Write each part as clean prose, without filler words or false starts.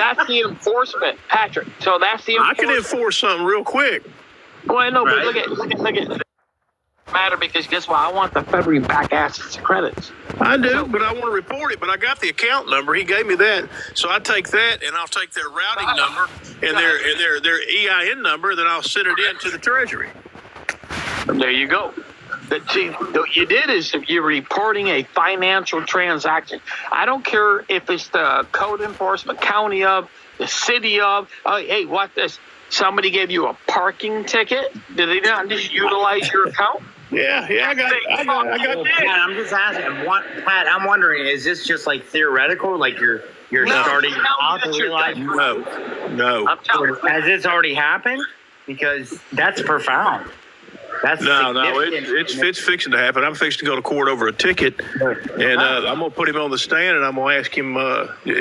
that's the enforcement, Patrick. So that's the enforcement. I can enforce something real quick. Well, I know, but look at matter because guess what? I want the federally back assets and credits. I do, but I want to report it. But I got the account number. He gave me that, so I take that and I'll take their routing number and their EIN number. Then I'll send it in to the Treasury. There you go. See, what you did is you're reporting a financial transaction. I don't care if it's the code enforcement county of, the city of. Hey, what this? Somebody gave you a parking ticket? Did they not just utilize your account? Yeah, I got Pat, I'm just asking. Pat, I'm wondering, is this just like theoretical? Like you're starting off to realize? No. I'm telling you. Has this already happened? Because that's profound. That's No, it's fixing to happen. I'm fixing to go to court over a ticket, and I'm going to put him on the stand, and I'm going to ask him,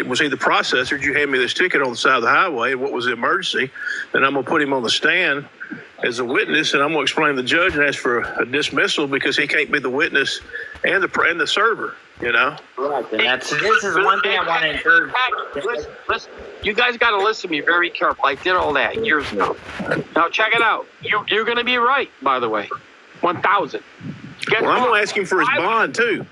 was he the processor? Did you hand me this ticket on the side of the highway? What was the emergency? And I'm going to put him on the stand as a witness, and I'm going to explain to the judge and ask for a dismissal because he can't be the witness and the server, you know? Right. This is one thing I want to encourage. Listen, you guys got to listen to me very careful. I did all that years ago. Now, check it out. You're going to be right, by the way. 1,000. Well, I'm going to ask him for his bond, too.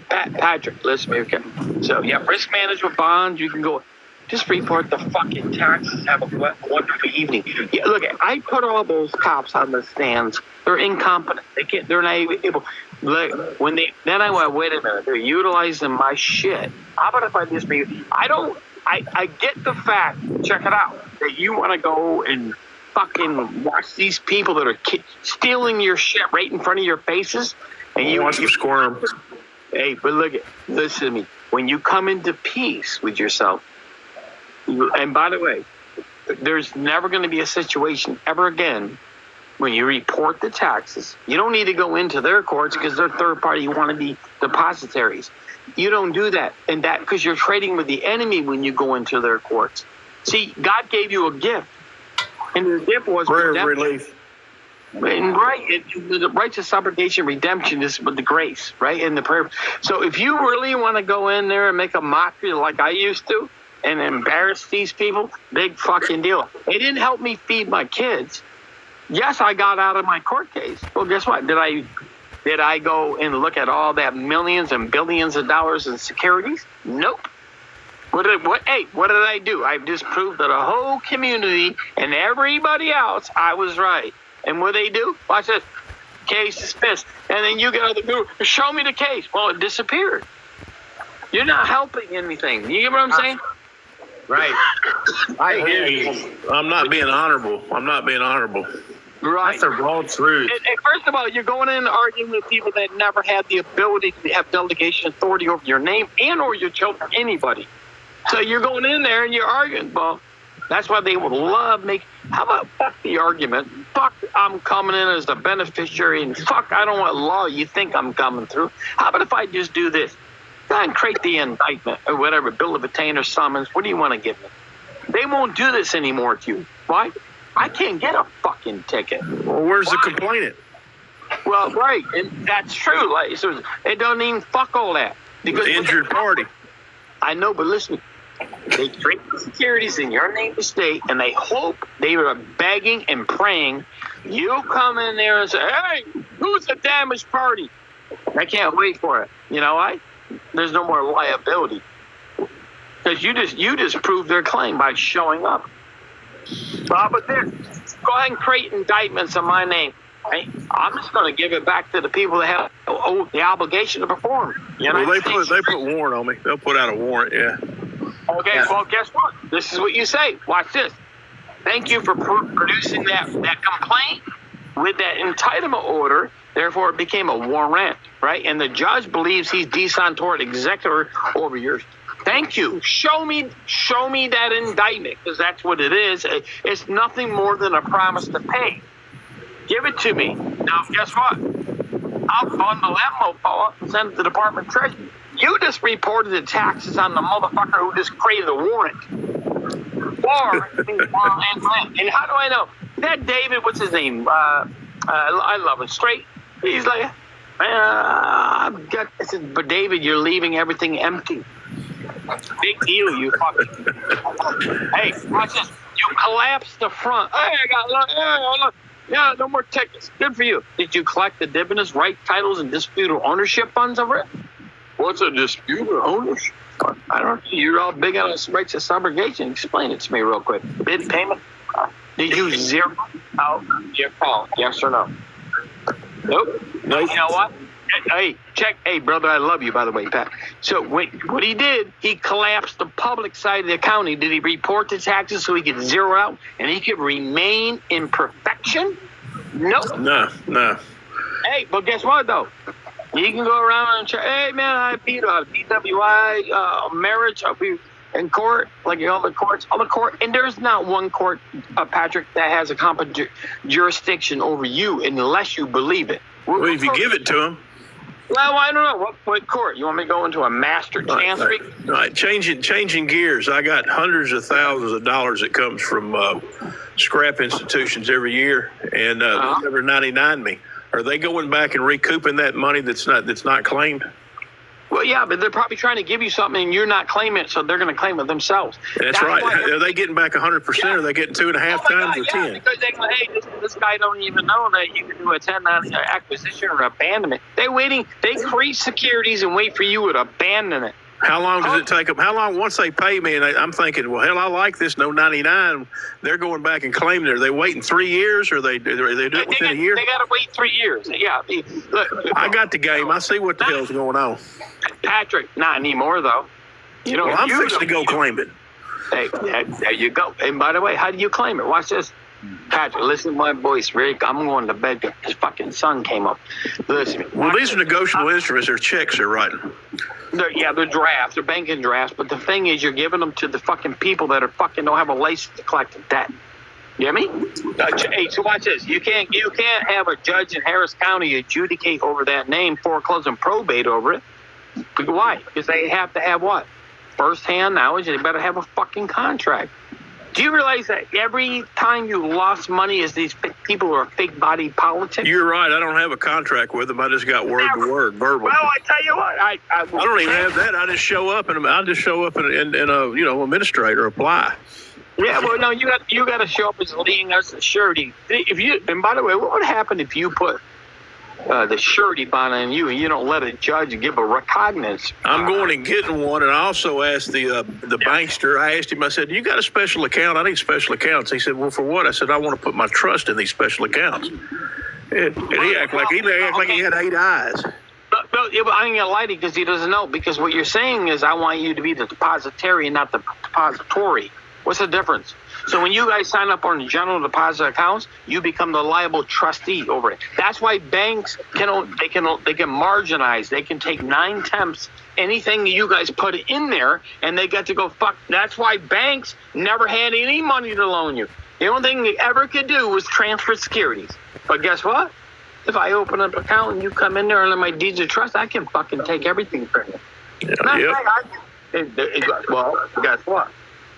Patrick, listen to me, okay? So, risk management bonds, you can go. Just report the fucking taxes. Have a wonderful evening. Yeah, look, I put all those cops on the stands. They're incompetent. They're not even able. Look, then I went, wait a minute. They're utilizing my shit. How about if I just be? I get the fact. Check it out. That you want to go and fucking watch these people that are stealing your shit right in front of your faces, and you watch them squirm. Hey, but listen to me. When you come into peace with yourself. And by the way, there's never going to be a situation ever again when you report the taxes. You don't need to go into their courts because they're third party. You want to be depositaries. You don't do that. And that because you're trading with the enemy when you go into their courts. See, God gave you a gift. And the gift was prayer relief. And the righteous obligation redemption is with the grace, right? And the prayer. So if you really want to go in there and make a mockery like I used to, and embarrass these people, big fucking deal. They didn't help me feed my kids. Yes, I got out of my court case. Well, guess what? Did I go and look at all that millions and billions of dollars in securities? Nope. What did I do? I just proved to the whole community and everybody else I was right. And what they do? Watch this. Case dismissed. And then you get other people, show me the case. Well, it disappeared. You're not helping anything. You get what I'm saying? Right. I hear you. I'm not being honorable. Right. That's the raw truth. And first of all, you're going in and arguing with people that never had the ability to have delegation authority over your name and or your children, anybody. So you're going in there and you're arguing. Well, that's why they would love how about fuck the argument? Fuck, I'm coming in as the beneficiary, and fuck, I don't want law you think I'm coming through. How about if I just do this? Go ahead and create the indictment or whatever, bill of attainder, summons. What do you want to give me? They won't do this anymore to you. Why? I can't get a fucking ticket. Well, where's the complainant? Well, right, and that's true. Like, so they don't even fuck all that. Because the injured party. I know, but listen, they trade the securities in your name to state, and they hope they are begging and praying. You come in there and say, hey, who's the damaged party? I can't wait for it. You know why? There's no more liability because you just proved their claim by showing up. But then go ahead and create indictments in my name. Right? I'm just going to give it back to the people that have the obligation to perform. Well, they put warrant on me. They'll put out a warrant. Yeah. Okay. Yeah. Well, guess what? This is what you say. Watch this. Thank you for producing that complaint with that entitlement order. Therefore, it became a warrant, right? And the judge believes he's desantored executor over yours. Thank you. Show me that indictment, because that's what it is. It's nothing more than a promise to pay. Give it to me. Now, guess what? I'll bundle that mofo up and send it to the Department of Treasury. You just reported the taxes on the motherfucker who just created a warrant. And how do I know? That David, what's his name? I love him. Straight. He's like, I said, but David, you're leaving everything empty. Big deal, you fucking. Hey, watch this. You collapse the front. Hey, I got look. Yeah, no more tickets. Good for you. Did you collect the dividends, right titles, and disputed ownership funds over it? What's a disputed ownership? I don't know. You're all big on rights of subrogation. Explain it to me real quick. Bid payment. Did you zero out your call? Yes or no? Nope. No. You know what? Hey, check. Hey, brother, I love you, by the way, Pat. So what he did, he collapsed the public side of the accounting. Did he report the taxes so he could zero out and he could remain in perfection? Nope. No. Hey, but guess what, though? You can go around and say, hey, man, I beat DWI, marriage, I'll be in court, like all the courts, and there's not one court, Patrick, that has a competent jurisdiction over you unless you believe it. Well, if you give it to them. Well, I don't know. What court? You want me to go into a master chancery? Right. Changing gears. I got hundreds of thousands of dollars that comes from scrap institutions every year, and they never 99 me. Are they going back and recouping that money that's not claimed? Well, yeah, but they're probably trying to give you something and you're not claiming it, so they're going to claim it themselves. That's right. Are they getting back 100%? Or are they getting 2.5 times or 10? Because they go, hey, this guy don't even know that you can do a 1099 acquisition or abandonment. They're waiting. They create securities and wait for you to abandon it. How long does it take them? How long, once they pay me, and I'm thinking, well, hell, I like this, no 99, they're going back and claiming it. Are they waiting 3 years, or they do it within a year? They got to wait 3 years. Yeah. Look, I got the game. I see what the hell's going on. Patrick, not anymore, though. You know, well, I'm fixing to go claim it. Hey, there you go. And by the way, how do you claim it? Watch this. Patrick, listen to my voice, Rick. I'm going to bed because his fucking sun came up. Listen. Well, these are negotiable instruments. They're checks they're writing. They're drafts. They're banking drafts. But the thing is, you're giving them to the fucking people that are fucking don't have a license to collect the debt. You hear me? Hey, so watch this. You can't have a judge in Harris County adjudicate over that name, foreclose and probate over it. Why? Because they have to have what? First-hand knowledge. They better have a fucking contract. Do you realize that every time you lost money is these people who are fake-body politics? You're right. I don't have a contract with them. I just got word-to-word, verbal. Well, I tell you what. I don't even have that. I just show up and a administrator apply. Yeah, well, no, you got to show up as leading us as surety. And by the way, what would happen if you put the surety bond on you and you don't let a judge give a recognizance? I'm going and getting one, and I also asked the bankster. I asked him. I said, "You got a special account? I need special accounts." He said, "Well, for what?" I said, "I want to put my trust in these special accounts." And he acted like he had 8 eyes. But I ain't gonna lie to you because he doesn't know. Because what you're saying is, I want you to be the depositary and not the depository. What's the difference? So when you guys sign up on general deposit accounts, you become the liable trustee over it. That's why banks can marginize. They can take 9/10 anything you guys put in there, and they get to go fuck. That's why banks never had any money to loan you. The only thing they ever could do was transfer securities. But guess what? If I open up an account and you come in there under my deeds of trust, I can fucking take everything from you. Well, guess what?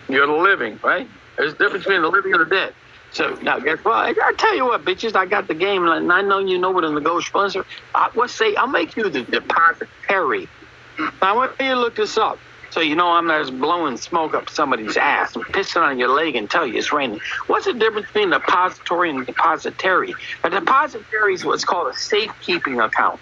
You're the living, right? There's a difference between the living and the dead. So now, guess what? I tell you what, bitches, I got the game, and I know you know what a negotiable is. I'll make you the depositary. Now, I want you to look this up. So you know I'm not just blowing smoke up somebody's ass and pissing on your leg and tell you it's raining. What's the difference between a depository and a depositary? A depositary is what's called a safekeeping account.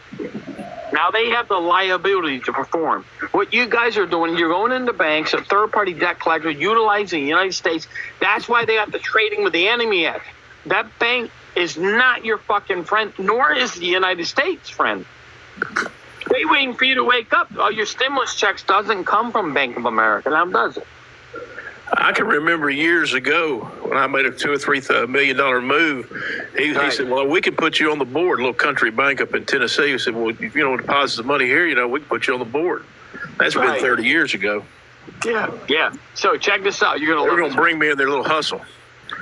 Now they have the liability to perform. What you guys are doing, you're going into banks, a third-party debt collector, utilizing the United States. That's why they have the Trading with the Enemy Act. That bank is not your fucking friend, nor is the United States friend. They waiting for you to wake up. All your stimulus checks doesn't come from Bank of America, now does it? I can remember years ago when I made a $2 or $3 million move. He said, "Well, we can put you on the board." A little country bank up in Tennessee. He said, "Well, if you don't deposit the money here, we can put you on the board." That's been 30 years ago. Yeah. So check this out. They're going to bring me in their little hustle.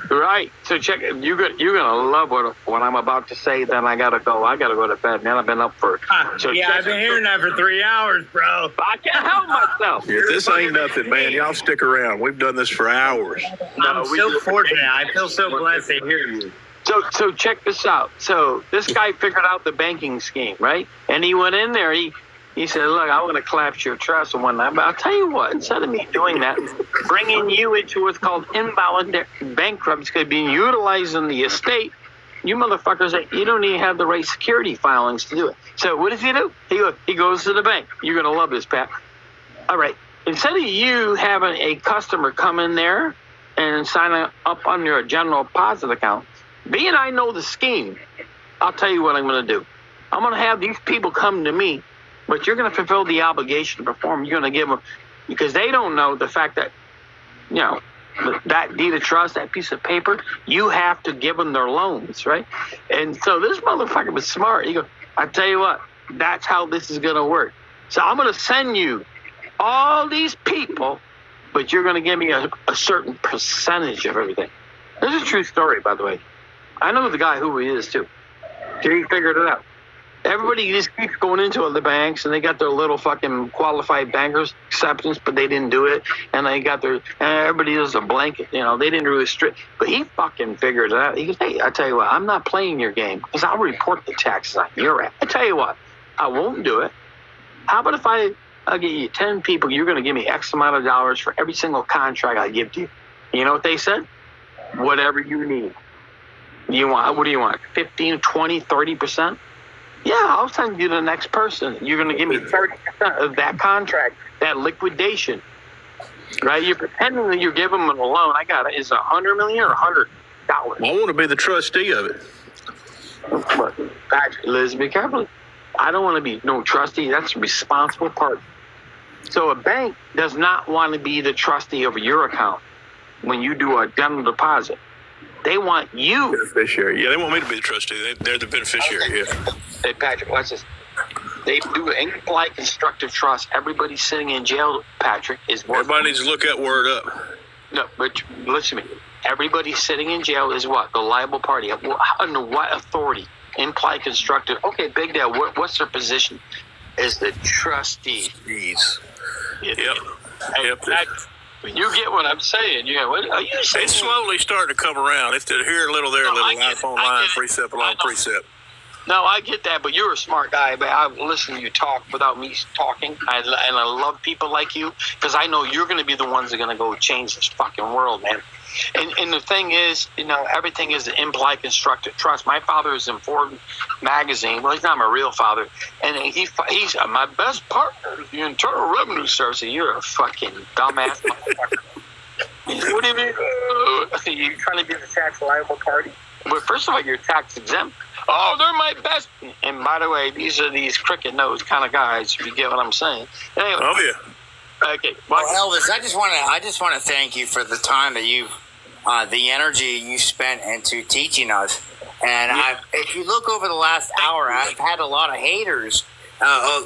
Right. So check. You're gonna love what I'm about to say. Then I gotta go. I gotta go to bed, man. I've been up for. I've been hearing that for 3 hours, bro. I can't help myself. This ain't nothing, man. Y'all stick around. We've done this for hours. I'm so fortunate. I feel so blessed to hear you. So check this out. So this guy figured out the banking scheme, right? And he went in there. He said, look, I'm going to collapse your trust and whatnot. But I'll tell you what, instead of me doing that, bringing you into what's called involuntary bankruptcy, because being utilizing the estate, you motherfuckers, you don't even have the right security filings to do it. So what does he do? He goes to the bank. You're going to love this, Pat. All right. Instead of you having a customer come in there and sign up on your general deposit account, being I know the scheme, I'll tell you what I'm going to do. I'm going to have these people come to me, but you're going to fulfill the obligation to perform. You're going to give them, because they don't know the fact that, that deed of trust, that piece of paper, you have to give them their loans, right? And so this motherfucker was smart. He goes, I tell you what, that's how this is going to work. So I'm going to send you all these people, but you're going to give me a certain percentage of everything. This is a true story, by the way. I know the guy who he is, too. He figured it out. Everybody just keeps going into other banks, and they got their little fucking qualified bankers acceptance, but they didn't do it. And they got their, and everybody does a blanket, they didn't really strict. But he fucking figured it out. He goes, hey, I tell you what, I'm not playing your game because I'll report the taxes on your ass. I tell you what, I won't do it. How about if I'll get you 10 people, you're going to give me X amount of dollars for every single contract I give to you. You know what they said? Whatever you need. What do you want? 15, 20, 30%? Yeah, I'll send you the next person. You're going to give me 30% of that contract, that liquidation, right? You're pretending that you're giving them a loan. I got it. Is it $100 million or $100? I want to be the trustee of it. But Patrick, Liz, be careful. I don't want to be no trustee. That's a responsible party. So a bank does not want to be the trustee of your account when you do a general deposit. They want you. Beneficiary. Yeah, they want me to be the trustee. They're the beneficiary, yeah. Hey, Patrick, watch this. They do an implied constructive trust. Everybody sitting in jail, Patrick, is worth. Everybody needs to look that word up. No, but listen to me. Everybody sitting in jail is what? The liable party. Under what authority? Implied constructive. Okay, Big Dad, what's their position? Is the trustee. Jeez. Yep. You get what I'm saying. What are you saying? It's slowly starting to come around. It's here a little, there a little, life on line, precept along precept. No, I get that, but you're a smart guy. But I listen to you talk without me talking, and I love people like you because I know you're going to be the ones that are going to go change this fucking world, man. And the thing is, everything is an implied constructive trust. My father is in Forbes magazine. Well, he's not my real father, and he's my best partner, the Internal Revenue Service. You're a fucking dumbass motherfucker. What do you mean? You're trying to be the tax liable party? But first of all, you're tax exempt. Oh, they're my best. And by the way, these are these cricket nose kind of guys. If you get what I'm saying. Anyway, Oh yeah. Okay. Well, Elvis, I just want to thank you for the time that the energy you spent into teaching us. And if you look over the last hour, I've had a lot of haters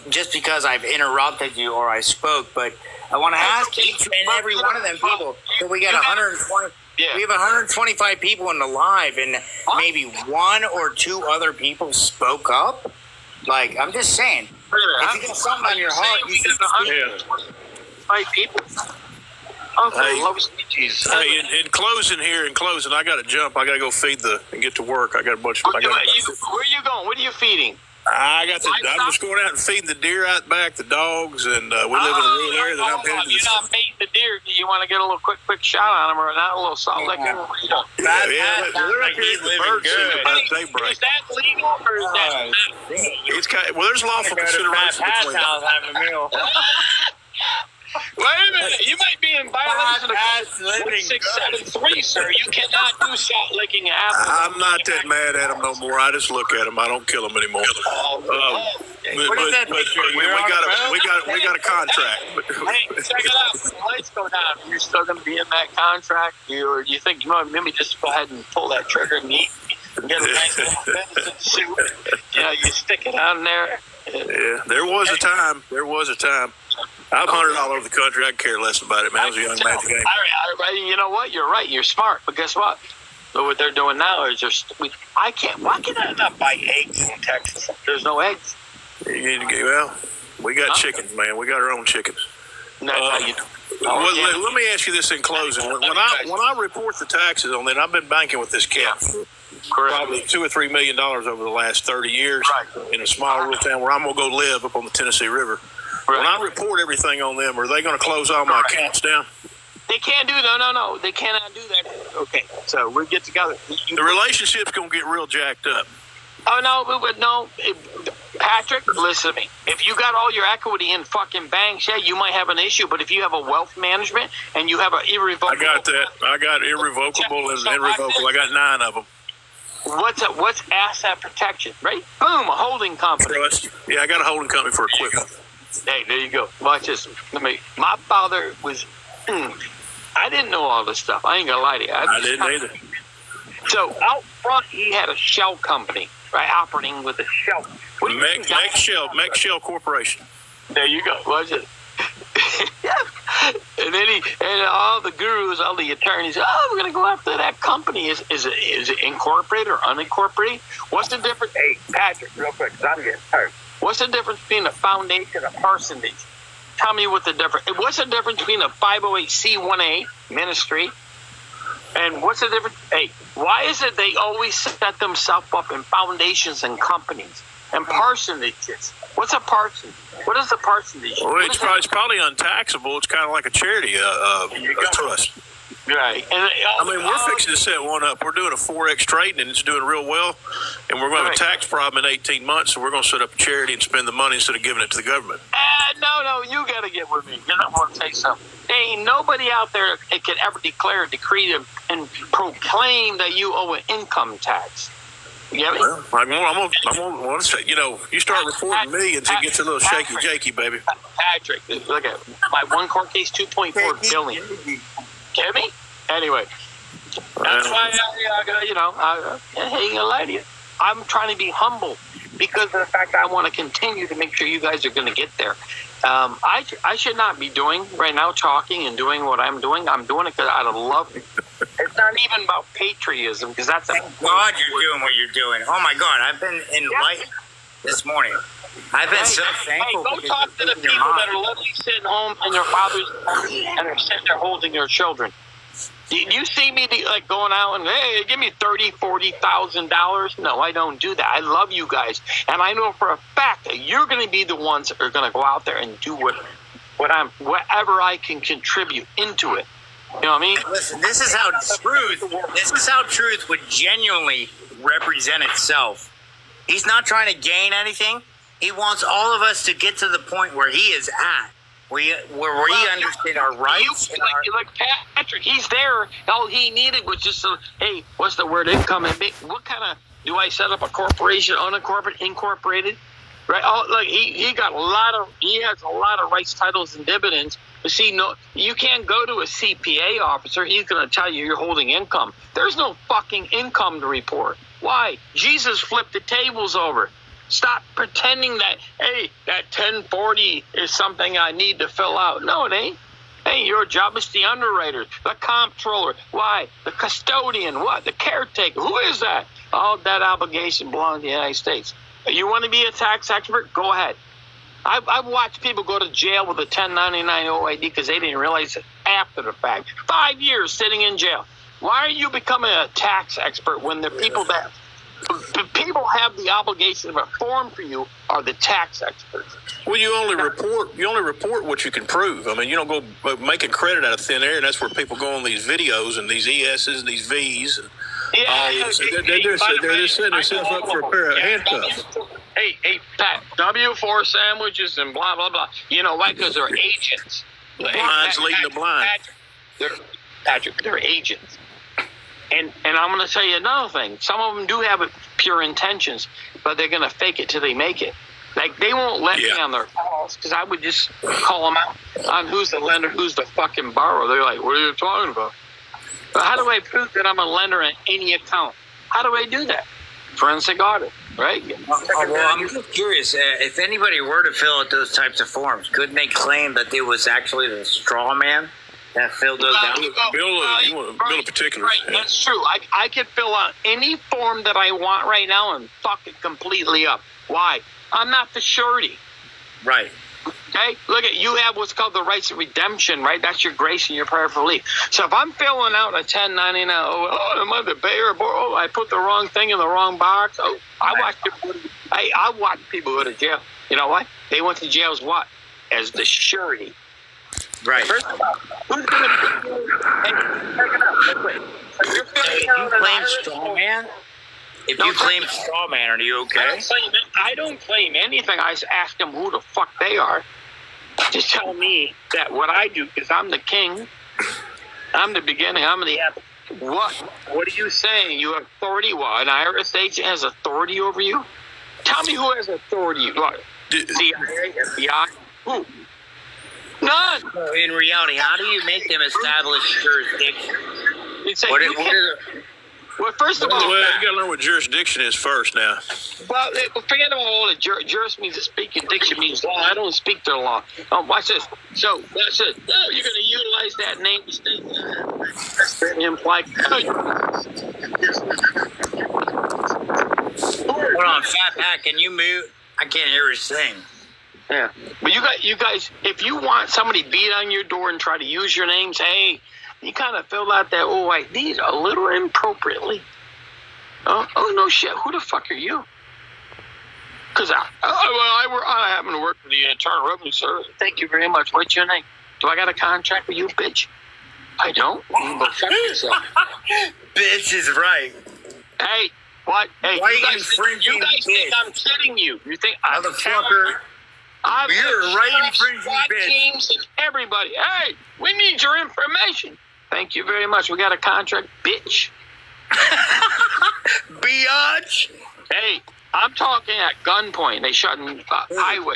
just because I've interrupted you or I spoke. But I want to ask each and every one of them people. So we got 120. Yeah. We have 125 people in the live, and maybe one or two other people spoke up. Like, I'm just saying, if you got something on your heart, you should speak. 125 people. Hey, in closing, I got to jump. I got to go feed and get to work. I got a bunch of. Where are you going? What are you feeding? I'm just going out and feeding the deer out back, the dogs, and we live in a rural area that I'm headed to. You're not feeding the deer. You want to get a little quick shot on them or not a little salt lick? They're up here in the bird season about daybreak. Is that legal or is that not? It's there's lawful consideration between them. Have a meal. Wait a minute, you might be in violation of 1673, sir. You cannot do salt licking apples. I'm not that mad at them no more. I just look at them. I don't kill them anymore. What is that picture? We got a contract. Hey, check it out. When the lights go down, you're still going to be in that contract? Or do you think, maybe just go ahead and pull that trigger and eat? Get a nice little venison soup. You stick it on there. Yeah, there was a time. I've hunted all over the country. I care less about it, man. It was a young man's game. All right, you know what? You're right. You're smart. But guess what? So what they're doing now is why can I not buy eggs in Texas? There's no eggs. We got chickens, man. We got our own chickens. No, you Well, let me ask you this in closing. When I report the taxes on that, I've been banking with this cat for probably $2 or $3 million over the last 30 years in a small rural town where I'm going to go live up on the Tennessee River. When I report everything on them, are they going to close all my accounts down? They can't do that. No. They cannot do that. Okay, so we'll get together. The relationship's going to get real jacked up. Oh, no. Patrick, listen to me. If you got all your equity in fucking banks, yeah, you might have an issue. But if you have a wealth management and you have an irrevocable... I got that. I got irrevocable and irrevocable. I got 9 of them. What's asset protection, right? Boom, a holding company. Trust. Yeah, I got a holding company for equipment. Hey, there you go. Watch this. My father was... I didn't know all this stuff. I ain't gonna lie to you. I didn't either. So out front, he had a shell company, right? Operating with a shell. Max Shell Corporation. There you go. Watch it. And then all the gurus, all the attorneys, we're gonna go after that company. Is it incorporated or unincorporated? What's the difference? Hey, Patrick, real quick, 'cause I'm getting tired. What's the difference between a foundation and a parsonage? Tell me what the difference. What's the difference between a 508c1a ministry and what's the difference? Hey, why is it they always set themselves up in foundations and companies and parsonages? What's a parsonage? What is a parsonage? Well, it's probably untaxable. It's kind of like a charity a trust. Right. And we're fixing to set one up. We're doing a Forex trading, and it's doing real well. And we're going to have a tax problem in 18 months, so we're going to set up a charity and spend the money instead of giving it to the government. No, you got to get with me. You're not going to say something. There ain't nobody out there that can ever declare, decree, and proclaim that you owe an income tax. You get me? Well, I'm going to say, you start reporting millions, it gets a little shaky-jakey, baby. Patrick, look at my one court case, $2.4 billion. Get me? Anyway, that's why I ain't gonna lie to you. I'm trying to be humble because of the fact that I want to continue to make sure you guys are going to get there. I should not be doing right now, talking and doing what I'm doing. I'm doing it because I love it. It's not even about patriotism because that's... Thank God you're doing what you're doing. Oh my God, I've been enlightened this morning. I've been so thankful. Hey, go talk to the people that are literally sitting home in their father's house and are sitting there holding their children. Do you see me going out and, hey, give me $30,000, $40,000? No, I don't do that. I love you guys. And I know for a fact that you're going to be the ones that are going to go out there and do whatever I can contribute into it. You know what I mean? Listen, this is how truth would genuinely represent itself. He's not trying to gain anything. He wants all of us to get to the point where he is at. Where we understand our rights. Like Patrick, he's there. All he needed was just hey, what's the word? Income. What kind of, do I set up a corporation, unincorporated, incorporated? Right? He has a lot of rights, titles, and dividends. But see, no, you can't go to a CPA officer. He's going to tell you you're holding income. There's no fucking income to report. Why? Jesus flipped the tables over. Stop pretending that, hey, that 1040 is something I need to fill out. No, it ain't. Hey, your job is the underwriter, the comptroller. Why? The custodian. What? The caretaker. Who is that? All that obligation belongs to the United States. You want to be a tax expert? Go ahead. I've watched people go to jail with a 1099 OID because they didn't realize it after the fact. 5 years sitting in jail. Why are you becoming a tax expert when the people that... The people have the obligation of a form for you are the tax experts. Well, you only report what you can prove. I mean, you don't go making credit out of thin air, and that's where people go on these videos and these ESs and these Vs. And they're just setting themselves up for a pair of handcuffs. Hey, Pat, W4 sandwiches and blah, blah, blah. You know why? Because they're agents. Blinds leading the blind. Patrick, they're agents. And I'm going to tell you another thing. Some of them do have pure intentions, but they're going to fake it till they make it. Like, they won't let me on their calls because I would just call them out on who's the lender, who's the fucking borrower. They're like, what are you talking about? But how do I prove that I'm a lender in any account? How do I do that? Forensic audit, right? Well, I'm just curious. If anybody were to fill out those types of forms, couldn't they claim that it was actually the straw man that filled those out? Bill of particulars. Right, that's true. I could fill out any form that I want right now and fuck it completely up. Why? I'm not the surety. Right. Okay, look at you have what's called the rights of redemption, right? That's your grace and your prayer for relief. So if I'm filling out a 1099, I'm on the Bayer board. Oh, I put the wrong thing in the wrong box. Oh, I watch people go to jail. You know what? They went to jail as what? As the surety. Right. First of all, who's going to? Hey, check it out. Wait. So you're filling out an IRS form. If you claim straw man, are you okay? I don't claim anything. I just ask them who the fuck they are. Just tell me that what I do, because I'm the king. I'm the beginning. I'm the end. What? What are you saying? You have authority? What? An IRS agent has authority over you? Tell me who has authority. What? CIA, FBI? Who? None. In reality, how do you make them establish jurisdiction? Well, first of all, you got to learn what jurisdiction is first now. Well, forget about all the juris means to speak, and diction means law. I don't speak their law. Watch this. So, watch this. Oh, you're going to utilize that name to state. That's implied. Hold on, Fat Pat, can you mute? I can't hear her sing. Yeah. But you guys, if you want somebody beat on your door and try to use your names, hey, you kind of fill out that OID a little inappropriately. Oh, no shit. Who the fuck are you? Because I happen to work for the Internal Revenue Service. Thank you very much. What's your name? Do I got a contract with you, bitch? I don't. But fuck yourself. Bitch is right. Hey, what? Hey, why you guys think I'm kidding you? You think I'm motherfucker? You're right infringing bitch. Teams and everybody. Hey, we need your information. Thank you very much. We got a contract, bitch. Biatch. Hey, I'm talking at gunpoint. They shutting highway.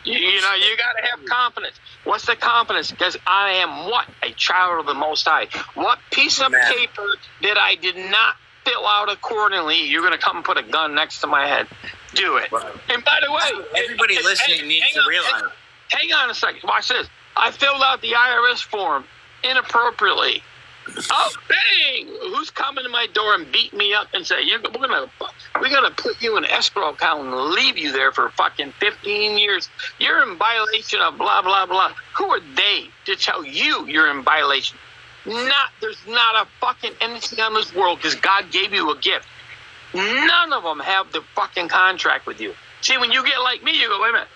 You know, you got to have confidence. What's the confidence? Because I am what? A child of the Most High. What piece of paper that I did not fill out accordingly, you're going to come and put a gun next to my head? Do it. Right. And by the way, everybody listening needs to realize. Hang on a second. Watch this. I filled out the IRS form inappropriately. Oh, dang! Who's coming to my door and beat me up and say, we're gonna put you in an escrow account and leave you there for fucking 15 years. You're in violation of blah, blah, blah. Who are they to tell you you're in violation? There's not a fucking entity on this world because God gave you a gift. None of them have the fucking contract with you. See, when you get like me, you go, wait a minute.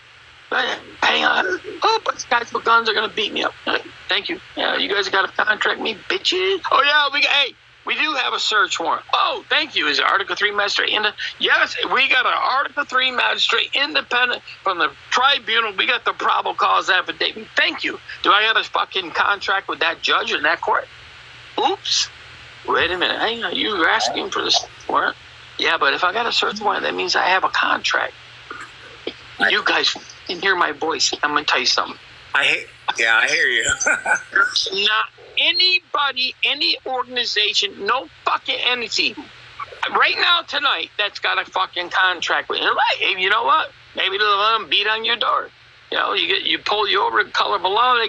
Hang on. Oh, but these guys with guns are going to beat me up. Thank you. Yeah, you guys got to contract me, bitches. Oh, yeah, we do have a search warrant. Oh, thank you. Is it Article 3 magistrate? Yes, we got an Article 3 magistrate independent from the tribunal. We got the probable cause affidavit. Thank you. Do I have a fucking contract with that judge in that court? Oops. Wait a minute. Hang on. You're asking for this warrant? Yeah, but if I got a search warrant, that means I have a contract. You guys can hear my voice. I'm going to tell you something. I hear you. There's not anybody, any organization, no fucking entity right now tonight that's got a fucking contract with you. Right, you know what? Maybe they'll let them beat on your door. You know, you pull you over, color below,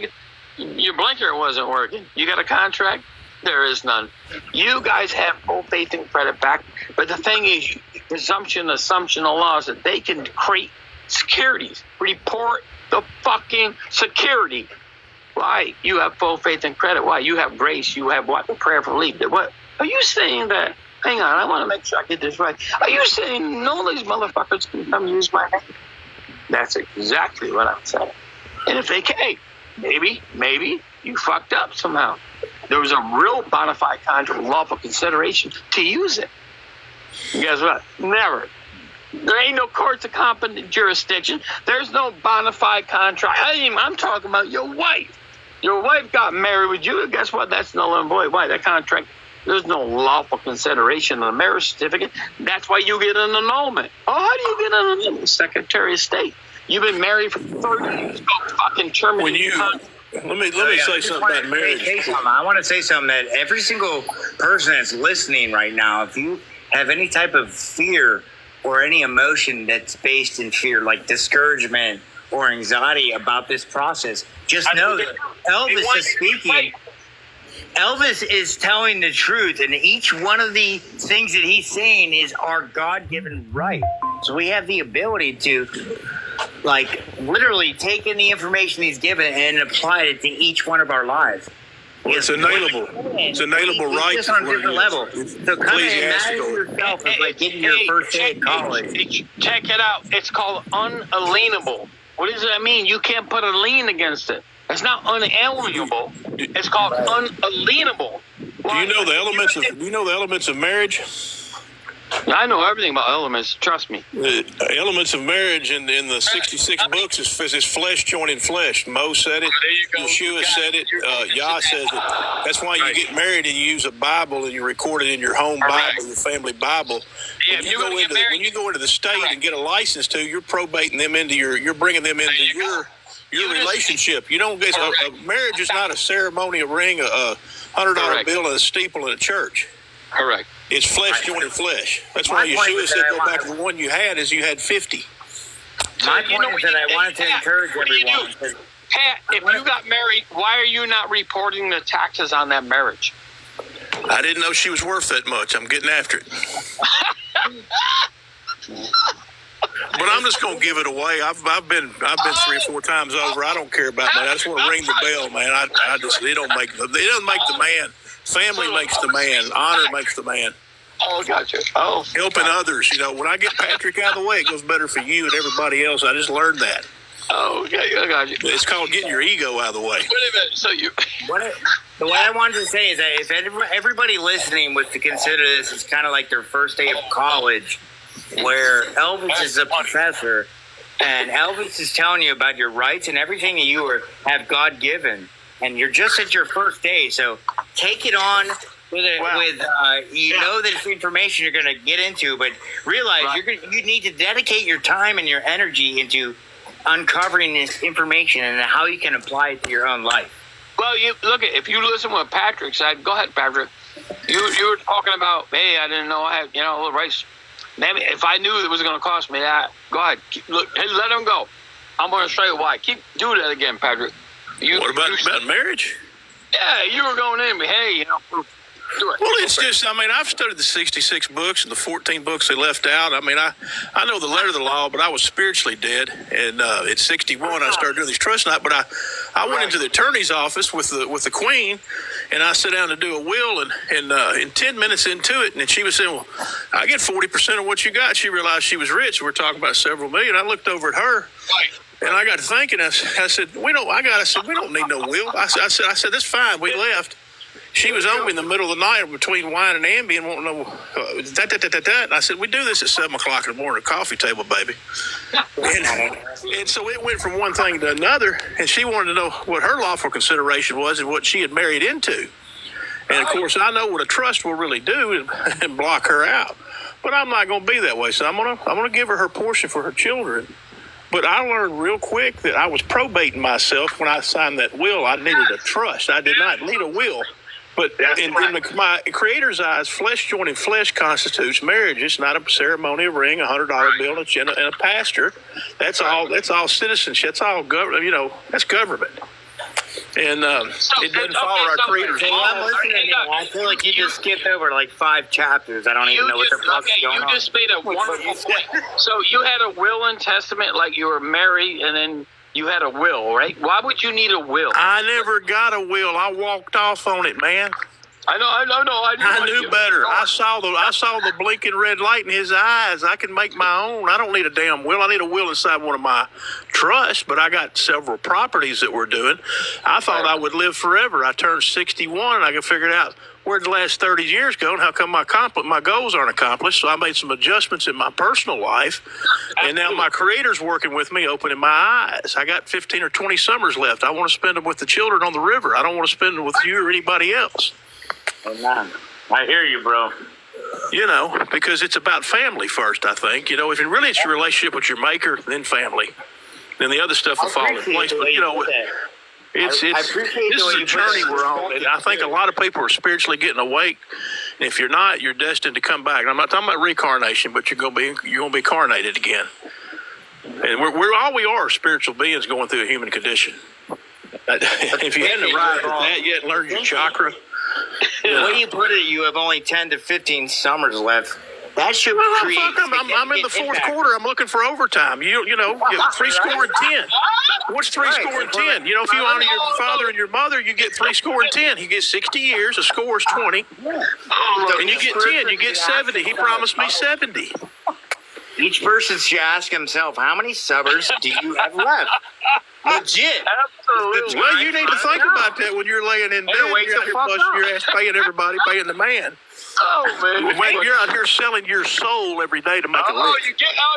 your blinker wasn't working. You got a contract? There is none. You guys have full faith and credit back. But the thing is, presumption, assumption of laws that they can create securities. Report the fucking security. Why? You have full faith and credit. Why? You have grace. You have what? Prayer for relief. What? Are you saying that? Hang on. I want to make sure I get this right. Are you saying none of these motherfuckers can come use my name? That's exactly what I'm saying. And if they can, maybe you fucked up somehow. There was a real bona fide contract, lawful consideration to use it. And guess what? Never. There ain't no courts of competent jurisdiction. There's no bona fide contract. I'm talking about your wife. Your wife got married with you. Guess what? That's null and void. Why? That contract, there's no lawful consideration of the marriage certificate. That's why you get an annulment. Oh, how do you get an annulment? Secretary of State. You've been married for 30 years. Go fucking terminate. Let me say something about marriage. I want to say something that every single person that's listening right now, if you have any type of fear or any emotion that's based in fear, like discouragement or anxiety about this process, just know that Elvis is speaking. Elvis is telling the truth, and each one of the things that he's saying is our God-given right. So we have the ability to like literally taken the information he's given and applied it to each one of our lives. Well, it's inalienable. It's inalienable right. Just on a different level. So come and imagine yourself as like getting your first day of college. Check it out. It's called unalienable. What does that mean? You can't put a lien against it. It's not unalienable. It's called unalienable. Do you know the elements of? Do you know the elements of marriage? I know everything about elements. Trust me. The elements of marriage in the 66 books is flesh joining flesh. Mo said it. Yeshua said it. Yah says it. That's why you get married and you use a Bible and you record it in your home Bible, your family Bible. Yeah, When you go into the state and get a license you're probating them into you're bringing them into your relationship. You don't get a marriage is not a ceremony, a ring, a $100 bill, and a steeple in a church. Correct. It's flesh joining flesh. That's why Yeshua said go back to the one you had is you had 50. My point is that I wanted to encourage everyone. Pat, if you got married, why are you not reporting the taxes on that marriage? I didn't know she was worth that much. I'm getting after it. But I'm just gonna give it away. I've been 3 or 4 times over. I don't care about that. I just want to ring the bell, man. It doesn't make the man. Family makes the man. Honor makes the man. Oh, gotcha. Oh, helping others. When I get Patrick out of the way, it goes better for you and everybody else. I just learned that. Oh, okay. I got you. It's called getting your ego out of the way. Wait a minute. So what I wanted to say is that if everybody listening was to consider this as kind of like their first day of college, where Elvis is a professor and Elvis is telling you about your rights and everything that you have God given, and you're just at your first day, so take it on with you know that it's information you're going to get into, but realize you need to dedicate your time and your energy into uncovering this information and how you can apply it to your own life. Well, if you listen to what Patrick said, go ahead, Patrick. You were talking about, hey, I didn't know I had, the rights. Maybe if I knew it was going to cost me that, go ahead. Let him go. I'm going to show you why. Do that again, Patrick. What about marriage? Yeah, you were going in, but hey, do it. Well, it's just, I've studied the 66 books and the 14 books they left out. I know the letter of the law, but I was spiritually dead. And at 61, I started doing these trust nights. But I went into the attorney's office with the queen, and I sat down to do a will. And in 10 minutes into it, and she was saying, well, I get 40% of what you got. She realized she was rich. We're talking about several million. I looked over at her. And I got to thinking. I said, we don't need no will. I said, that's fine. We left. She was on me in the middle of the night between wine and Ambien, wanting to know And I said, we do this at 7 o'clock in the morning at the coffee table, baby. And so it went from one thing to another, and she wanted to know what her lawful consideration was and what she had married into. And of course, I know what a trust will really do and block her out. But I'm not going to be that way. So I'm gonna give her portion for her children. But I learned real quick that I was probating myself when I signed that will. I needed a trust. I did not need a will. But in my Creator's eyes, flesh joining flesh constitutes marriage. It's not a ceremony, a ring, $100 bill, and a pastor. That's all citizenship. That's all government. That's government. And it doesn't follow our Creator's law. I feel like you just skipped over like 5 chapters. I don't even know what the fuck's going on. You just made a wonderful point. So you had a will and testament, like you were married, and then you had a will, right? Why would you need a will? I never got a will. I walked off on it, man. I know. I knew better. I saw the blinking red light in his eyes. I can make my own. I don't need a damn will. I need a will inside one of my trusts, but I got several properties that we're doing. I thought I would live forever. I turned 61, and I figured out where'd the last 30 years go and how come my goals aren't accomplished. So I made some adjustments in my personal life, and now my Creator's working with me, opening my eyes. I got 15 or 20 summers left. I want to spend them with the children on the river. I don't want to spend them with you or anybody else. Amen. I hear you, bro. Because it's about family first, I think. If it really it's your relationship with your maker, then family. Then the other stuff will fall in place. But, this is a journey we're on. And I think a lot of people are spiritually getting awake. And if you're not, you're destined to come back. And I'm not talking about reincarnation, but you're going to be incarnated again. And we're all we are spiritual beings going through a human condition. If you hadn't arrived at that yet, learned your chakra. The way you put it, you have only 10 to 15 summers left That should Well, create. I'm in the fourth impact. quarter. I'm looking for overtime. You know, get 3 score and 10. What's 3 score and 10? You know, if you honor your father and your mother, you get 3 score and 10. He gets 60 years. A score is 20. And you get 10. You get 70. He promised me 70. Each person should ask himself, how many suburbs do you have left? Legit. Absolutely. Well, you need to think about that when you're laying in bed. wake You're out the here fuck busting up. your ass, paying everybody, paying the man. Oh man. When you're out here selling your soul every day to make a living.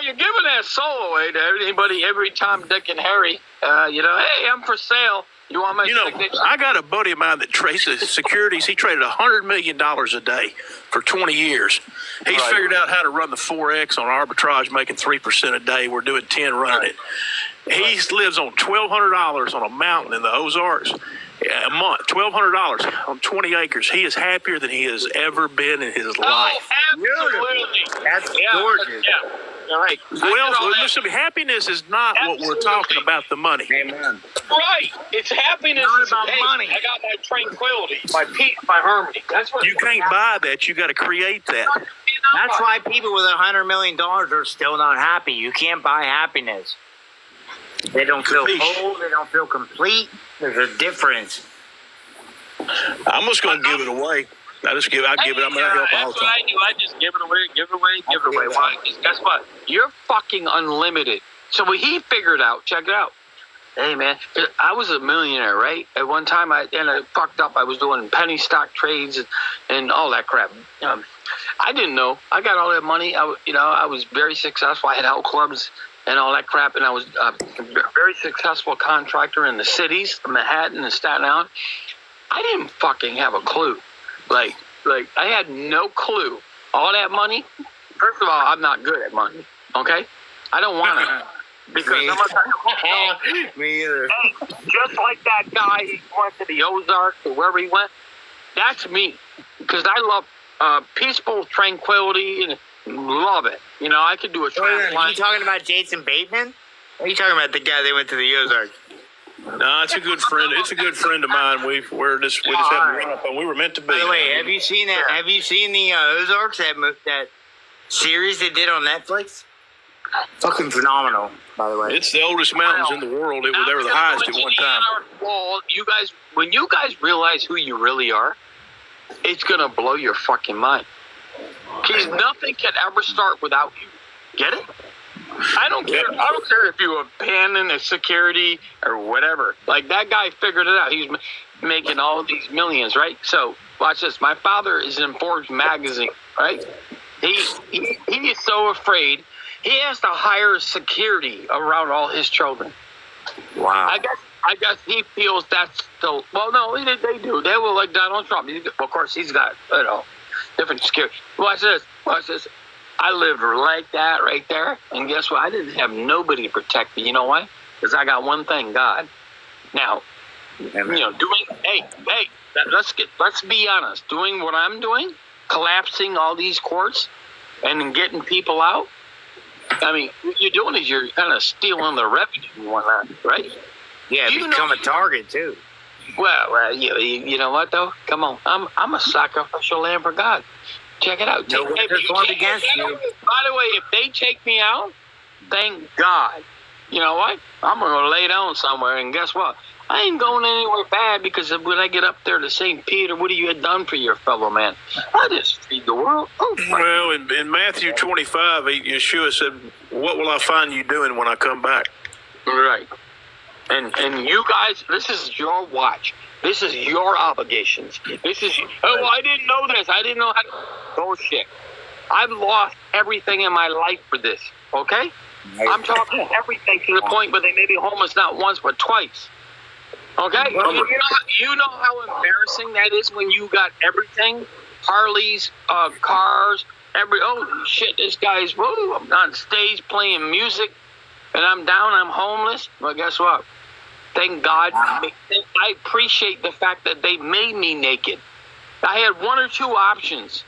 You're giving that soul away to anybody every time, Dick and Harry. You know, hey, I'm for sale. You want my You know, signature? I got a buddy of mine that traces securities. He traded $100 million a day for 20 years. He's figured out how to run the Forex on arbitrage, making 3% a day. We're doing 10 running it. He lives on $1,200 on a mountain in the Ozarks a month. $1,200 on 20 acres. He is happier than he has ever been in his life. Oh, absolutely. That's gorgeous. Yeah. All right. Well, listen, happiness is not what we're talking about, the money. Amen. Right. It's happiness. Not about Hey, money. I got my tranquility, my peace, my harmony. That's what You can't buy that. You got to create that. That's why people with $100 million are still not happy. You can't buy happiness. They don't feel whole. They don't feel complete. There's a difference. I'm just going to give it away. I give it. I'm going to help all That's the what time. I do. I just give it away, give it away, give it away. Why? Because guess what? You're fucking unlimited. So what he figured out, check it out. Hey, man, I was a millionaire, right? At one time, I fucked up. I was doing penny stock trades and all that crap. I didn't know. I got all that money. I was very successful. I had health clubs and all that crap, and I was a very successful contractor in the cities, Manhattan and Staten Island. I didn't fucking have a clue. Like I had no clue. All that money. First of all, I'm not good at money. Okay, I don't want to. Because I'm gonna tell you, Me either. just like that guy, he went to the Ozarks or wherever he went. That's me, because I love peaceful tranquility and love it. You know, I could do a Are triathlon. you talking about Jason Bateman? Or are you talking about the guy that went to the Ozarks? No, it's a good friend. It's a good friend of mine. We just had to run up on. We were meant to be. By the way, have you seen that? Have you seen the Ozarks, that series they did on Netflix? Fucking phenomenal, by the way. It's the oldest mountains in the world. They were the highest at one time. Well, when you guys realize who you really are, it's gonna blow your fucking mind. Because nothing can ever start without you. Get it? I don't care. I don't care if you abandon a security or whatever. Like that guy figured it out. He's making all these millions, right? So watch this. My father is in Forbes magazine, right? He is so afraid. He has to hire security around all his children. Wow. I guess he feels that's still. Well, no, they do. They will like Donald Trump. Of course, he's got different security. Watch this. Watch this. I lived like that right there, and guess what? I didn't have nobody to protect me. You know why? Because I got one thing, God. Now, let's be honest. Doing what I'm doing, collapsing all these courts, and then getting people out. I mean, what you're doing is you're kind of stealing the revenue and whatnot, right? Yeah, become a target too. Well, you know what though? Come on, I'm a sacrificial lamb for God. Check it out. No weapon formed against you. By the way, if they take me out, thank God. You know what? I'm going to lay down somewhere, and guess what? I ain't going anywhere bad, because when I get up there to St. Peter, what have you done for your fellow man? I just feed the world. Well, in Matthew 25, Yeshua said, "What will I find you doing when I come back?" Right. And you guys, this is your watch. This is your obligations. This is, I didn't know this. I didn't know how to. Bullshit. I've lost everything in my life for this, okay? I'm talking everything to the point where they may be homeless not once, but twice. Okay? You know how embarrassing that is when you got everything? Harleys, cars, holy shit, this guy's, I'm on stage playing music, and I'm down, I'm homeless. Well, guess what? Thank God. I appreciate the fact that they made me naked. I had one or two options.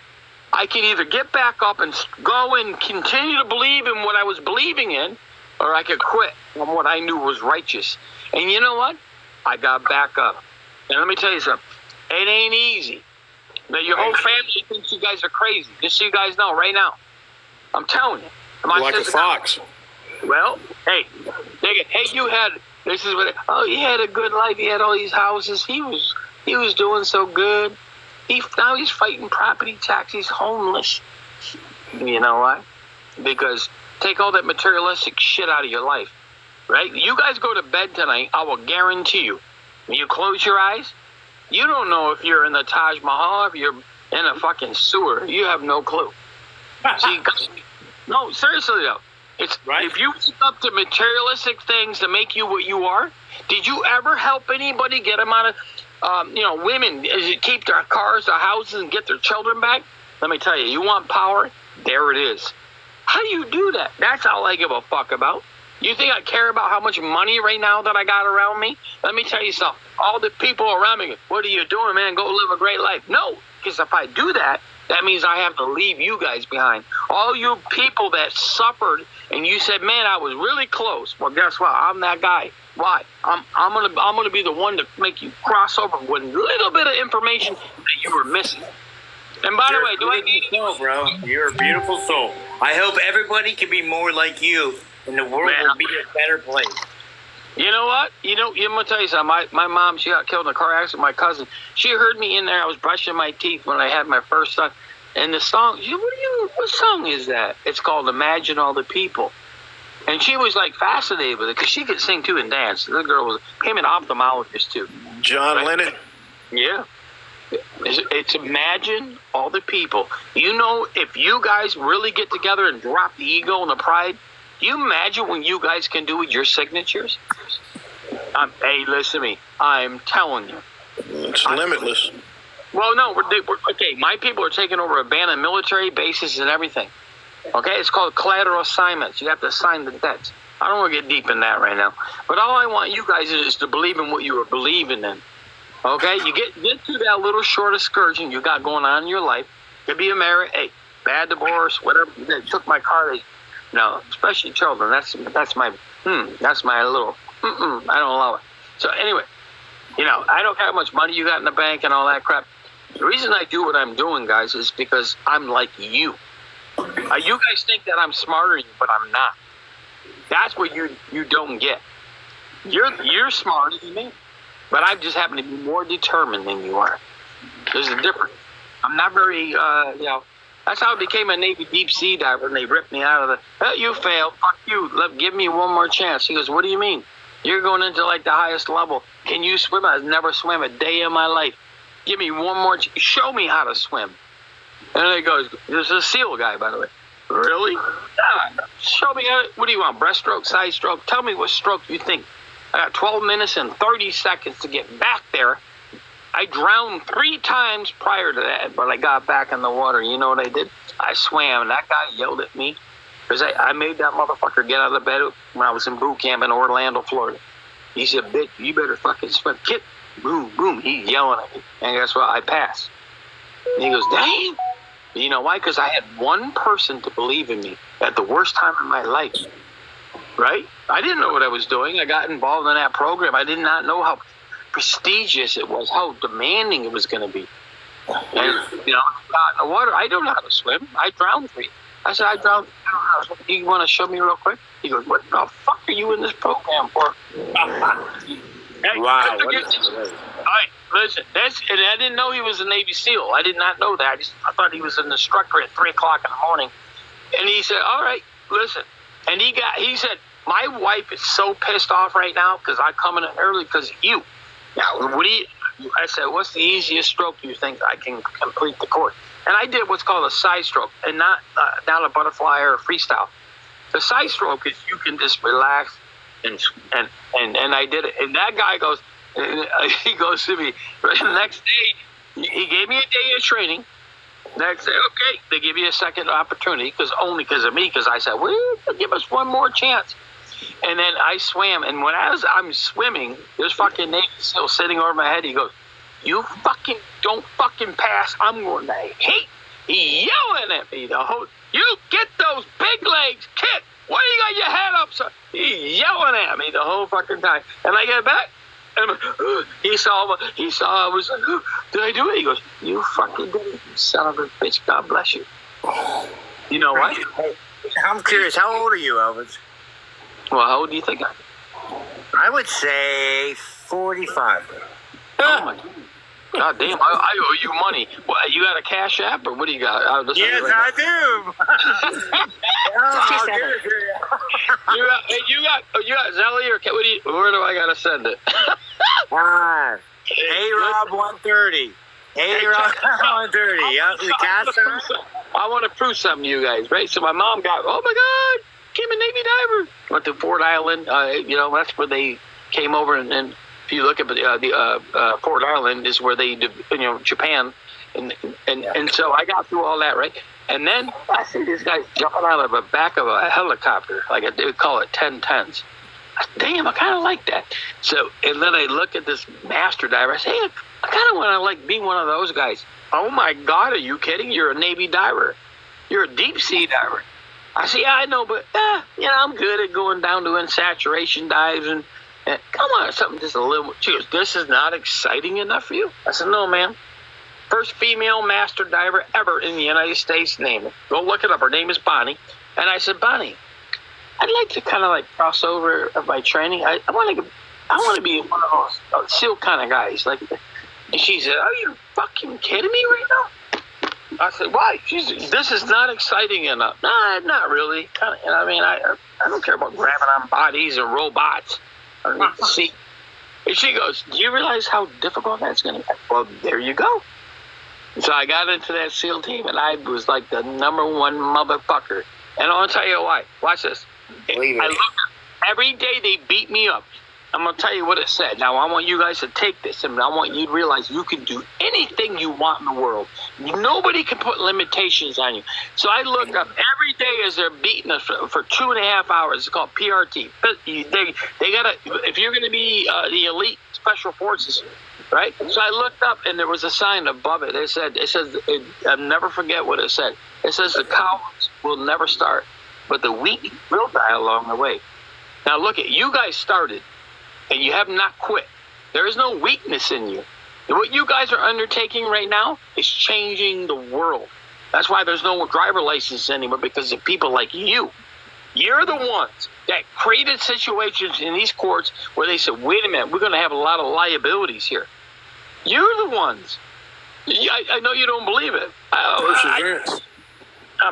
I could either get back up and go and continue to believe in what I was believing in, or I could quit on what I knew was righteous. And you know what? I got back up. And let me tell you something. It ain't easy. Now, your whole family thinks you guys are crazy. Just so you guys know right now. I'm telling you. Like a fox. Well, hey, you had, this is what, he had a good life. He had all these houses. He was doing so good. Now he's fighting property tax. He's homeless. You know why? Because take all that materialistic shit out of your life, right? You guys go to bed tonight, I will guarantee you, when you close your eyes, you don't know if you're in the Taj Mahal, if you're in a fucking sewer. You have no clue. See, no, seriously though. It's right. If you look up to materialistic things to make you what you are, did you ever help anybody get them out of, women keep their cars, their houses, and get their children back? Let me tell you, you want power? There it is. How do you do that? That's all I give a fuck about. You think I care about how much money right now that I got around me? Let me tell you something. All the people around me, what are you doing, man? Go live a great life. No, because if I do that, that means I have to leave you guys behind. All you people that suffered and you said, man, I was really close. Well, guess what? I'm that guy. Why? I'm gonna be the one to make you cross over with a little bit of information that you were missing. And by the way, do I need soul, bro? You're a beautiful soul. I hope everybody can be more like you, and the world will be a better place. You know what? I'm gonna tell you something. My mom, she got killed in a car accident. My cousin, she heard me in there. I was brushing my teeth when I had my first son, and the song. What song is that? It's called "Imagine All the People," and she was like fascinated with it because she could sing too and dance. The girl became an ophthalmologist too. John Lennon. Yeah. It's imagine all the people. You know, if you guys really get together and drop the ego and the pride, you imagine what you guys can do with your signatures? Hey, listen to me. I'm telling you. It's limitless. Well, no, okay, my people are taking over abandoned military bases and everything. Okay, it's called collateral assignments. You have to assign the debts. I don't want to get deep in that right now. But all I want you guys is to believe in what you are believing in. Okay, you get through that little short excursion you got going on in your life. Could be a marriage, bad divorce, whatever. They took my car. Especially children. That's my little. I don't allow it. So anyway, I don't care how much money you got in the bank and all that crap. The reason I do what I'm doing, guys, is because I'm like you. You guys think that I'm smarter than you, but I'm not. That's what you don't get. You're smarter than me. But I just happen to be more determined than you are. There's a difference. I'm not very, that's how I became a Navy deep sea diver, and they ripped me out of you failed, fuck you, give me one more chance. He goes, what do you mean? You're going into like the highest level. Can you swim? I've never swam a day in my life. Give me one more show me how to swim. And he goes, there's a SEAL guy, by the way. Really? Show me, what do you want, breaststroke, side stroke? Tell me what stroke you think. I got 12 minutes and 30 seconds to get back there. I drowned 3 times prior to that, but I got back in the water. You know what I did? I swam, and that guy yelled at me because I made that motherfucker get out of bed when I was in boot camp in Orlando, Florida. He said, bitch, you better fucking swim. Kid, boom, boom. He's yelling at me. And guess what? I passed. And he goes, damn. You know why? Because I had one person to believe in me at the worst time in my life. Right? I didn't know what I was doing. I got involved in that program. I did not know how prestigious it was, how demanding it was going to be. And, got in the water. I don't know how to swim. I drowned 3. I said, I drowned. You want to show me real quick? He goes, what the fuck are you in this program for? Wow. All right, listen. And I didn't know he was a Navy SEAL. I did not know that. I thought he was an instructor at 3 o'clock in the morning. And he said, all right, listen. And he said, my wife is so pissed off right now because I'm coming in early because of you. Now, I said, what's the easiest stroke you think I can complete the course? And I did what's called a side stroke, and not a butterfly or a freestyle. The side stroke is you can just relax, and I did it. And that guy goes, he goes to me, the next day, he gave me a day of training. Next day, okay, they give you a second opportunity only because of me, because I said, well, give us one more chance. And then I swam, and when I'm swimming, there's fucking Navy SEAL sitting over my head. He goes, you fucking don't fucking pass. I'm going to hate. He yelling at me you get those big legs, kid. Why you got your head up, sir? He yelling at me the whole fucking time. And I get back, and he saw I was like, did I do it? He goes, you fucking did it, you son of a bitch. God bless you. You know what? Hey, I'm curious. How old are you, Elvis? Well, how old do you think? I would say 45. Oh my God damn! I owe you money. What, you got a Cash App or what do you got? Yes, I do. I'll give it to you. you got Zelly or where do I gotta send it? A-Rob 130. A-Rob 130. The cash app? I want to prove something to you guys, right? So my mom got, oh my God, became a Navy diver. Went to Ford Island. That's where they came over. And if you look at the Ford Island is where they did, Japan. And so I got through all that, right? And then I see these guys jumping out of the back of a helicopter, they would call it 1010s. Damn, I kind of like that. So, and then I look at this master diver. I say, hey, I kind of want to be one of those guys. Oh my God, are you kidding? You're a Navy diver. You're a deep sea diver. I say, yeah, I know, but I'm good at going down doing saturation dives and come on, something just a little. She goes, this is not exciting enough for you? I said, no, ma'am. First female master diver ever in the United States. Name it. Go look it up. Her name is Bonnie. And I said, Bonnie, I'd like to kind of cross over of my training. I want to be one of those SEAL kind of guys. And she said, are you fucking kidding me right now? I said, why? This is not exciting enough. No, not really. I don't care about grabbing on bodies or robots underneath the seat. And she goes, do you realize how difficult that's going to be? Well, there you go. So I got into that SEAL team, and I was like the number one motherfucker. And I'll tell you why. Watch this. Every day they beat me up. I'm going to tell you what it said. Now, I want you guys to take this, and I want you to realize you can do anything you want in the world. Nobody can put limitations on you. So I looked up every day as they're beating us for 2.5 hours. It's called PRT. They got to, if you're going to be the elite special forces, right? So I looked up, and there was a sign above it. It says, I'll never forget what it said. It says the cowards will never start, but the weak will die along the way. Now, look at you guys started. And you have not quit. There is no weakness in you. And what you guys are undertaking right now is changing the world. That's why there's no driver license anymore, because of people like you. You're the ones that created situations in these courts where they said, wait a minute, we're going to have a lot of liabilities here. You're the ones. I know you don't believe it. I'm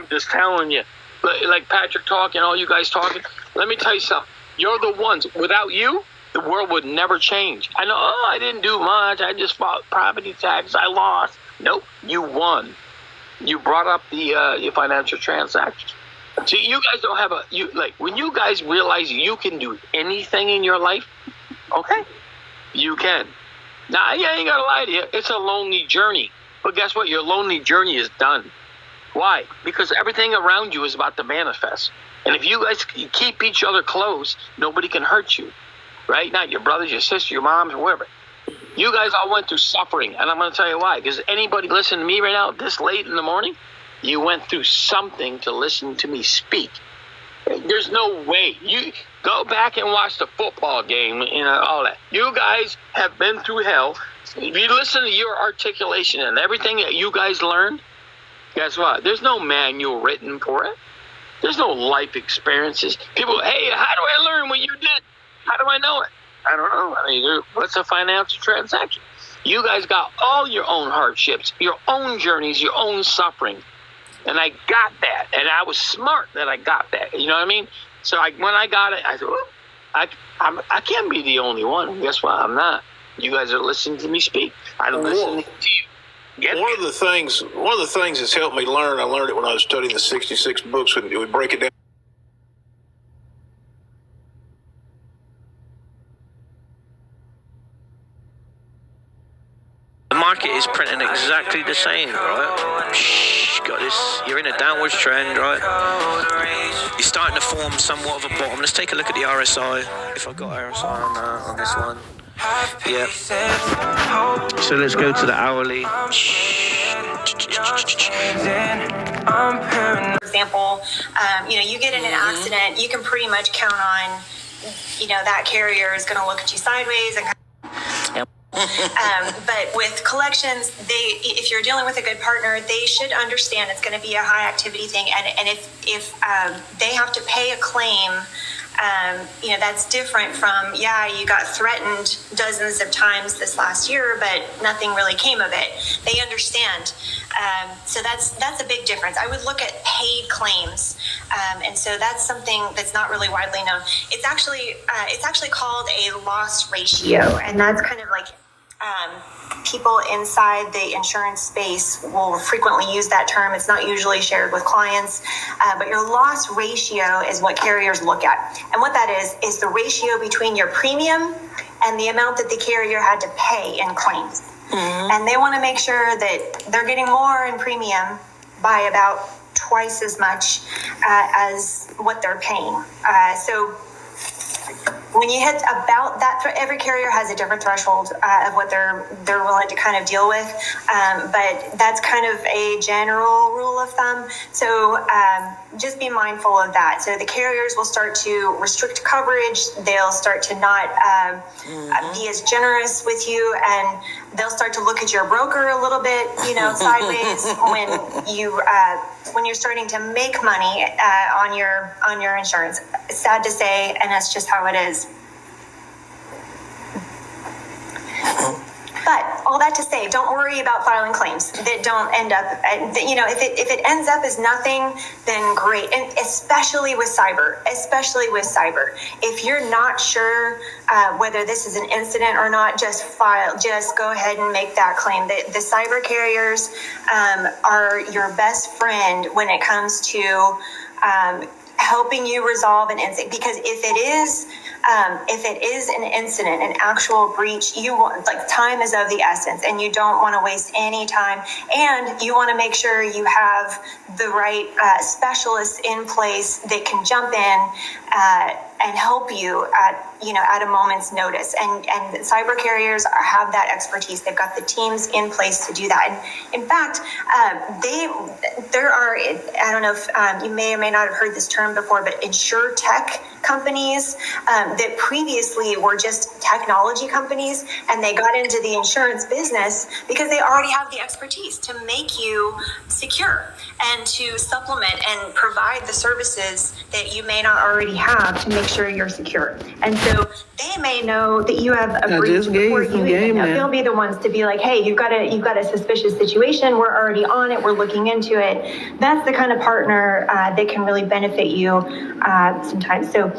just telling you. Like Patrick talking, all you guys talking. Let me tell you something. You're the ones. Without you, the world would never change. I know, I didn't do much. I just fought property tax. I lost. Nope, you won. You brought up the financial transactions. See, you guys don't have when you guys realize you can do anything in your life, okay, you can. Now, I ain't gonna lie to you. It's a lonely journey. But guess what? Your lonely journey is done. Why? Because everything around you is about to manifest. And if you guys keep each other close, nobody can hurt you. Right? Not your brothers, your sister, your moms, or whatever. You guys all went through suffering, and I'm going to tell you why. Because anybody listening to me right now this late in the morning, you went through something to listen to me speak. There's no way. You go back and watch the football game, all that. You guys have been through hell. If you listen to your articulation and everything that you guys learned, guess what? There's no manual written for it. There's no life experiences. People, hey, how do I learn what you did? How do I know it? I don't know. What's a financial transaction? You guys got all your own hardships, your own journeys, your own suffering. And I got that. And I was smart that I got that. You know what I mean? So when I got it, I said, well, I can't be the only one. And guess what? I'm not. You guys are listening to me speak. I'm listening to you. One of the things that's helped me learn, I learned it when I was studying the 66 books. We break it down. Market is printing exactly the same, right? Got this. You're in a downwards trend, right? You're starting to form somewhat of a bottom. Let's take a look at the RSI. If I've got RSI on this one, yeah. So let's go to the hourly. For example, you get in an accident, you can pretty much count on, that carrier is going to look at you sideways and. But with collections, if you're dealing with a good partner, they should understand it's going to be a high activity thing. And if they have to pay a claim, that's different from, you got threatened dozens of times this last year, but nothing really came of it. They understand. So that's a big difference. I would look at paid claims. And so that's something that's not really widely known. It's actually called a loss ratio. And that's kind of like, people inside the insurance space will frequently use that term. It's not usually shared with clients, but your loss ratio is what carriers look at. And what that is the ratio between your premium and the amount that the carrier had to pay in claims. Mm-hmm. And they want to make sure that they're getting more in premium by about twice as much as what they're paying. So when you hit about that, every carrier has a different threshold of what they're willing to kind of deal with, but that's kind of a general rule of thumb. So just be mindful of that. So the carriers will start to restrict coverage. They'll start to not be as generous with you, and they'll start to look at your broker a little bit, sideways when you're starting to make money on your insurance. It's sad to say, and that's just how it is. But all that to say, don't worry about filing claims that don't end up, if it ends up as nothing, then great. And especially with cyber. If you're not sure whether this is an incident or not, just go ahead and make that claim. The cyber carriers are your best friend when it comes to helping you resolve an incident, because if it is an incident, an actual breach, time is of the essence, and you don't want to waste any time, and you want to make sure you have the right specialists in place that can jump in and help you at a moment's notice. And cyber carriers have that expertise. They've got the teams in place to do that. And in fact, there are, I don't know if you may or may not have heard this term before, but InsurTech companies that previously were just technology companies, and they got into the insurance business because they already have the expertise to make you secure and to supplement and provide the services that you may not already have to make sure you're secure. And so they may know that you have a breach before you even know. They'll be the ones to be like, hey, you've got a suspicious situation. We're already on it. We're looking into it. That's the kind of partner that can really benefit you sometimes. So